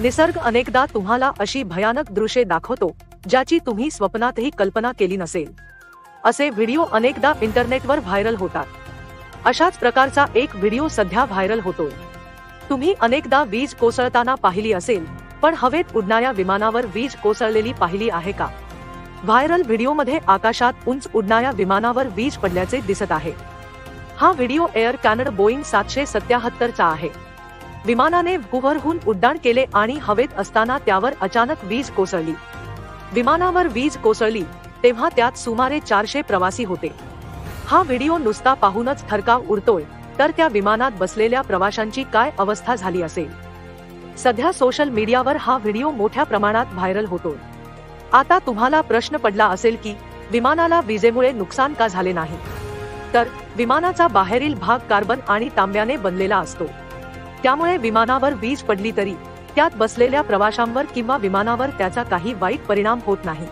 निसर्ग अनेकदा तुम्हाला अशी भयानक दृश्ये दाखवतो ज्याची तुम्ही स्वप्नातही कल्पना केली नसेल। असे व्हिडिओ अनेकदा इंटरनेटवर व्हायरल होतात। अशाच प्रकारचा एक व्हिडिओ सध्या व्हायरल होतोय। तुम्ही अनेकदा वीज कोसळताना पाहिली असेल, पण हवेत उडणाऱ्या विमानावर वीज कोसळलेली पाहिली आहे का? व्हायरल व्हिडिओमध्ये आकाशात उंच उडणाऱ्या विमानावर वीज पडल्याचे दिसत आहे। हा व्हिडिओ एअर कॅनडा बोईंग 777 चा आहे। विमानाने व्हूवरहून उड्डाण केले आणि हवेत असताना त्यावर अचानक वीज कोसळली। विमानावर वीज कोसळली तेव्हा त्यात सुमारे 400 प्रवासी होते। हा व्हिडिओ नुसता पाहूनच थरकाव उडतोय, तर त्या विमानात बसलेल्या प्रवाशांची काय अवस्था झाली असेल? सध्या सोशल मीडियावर हा व्हिडिओ मोठ्या प्रमाणात व्हायरल होतोय। आता तुम्हाला प्रश्न पडला असेल की विमानाला विजेमुळे नुकसान का झाले नाही? तर विमानाचा बाहेरील भाग कार्बन आणि तांब्याने बनलेला असतो। त्यामुळे विमानावर वीज पडली तरी त्यात बसलेल्या प्रवाशांवर किंवा विमानावर त्याचा काही वाईट परिणाम होत नाही।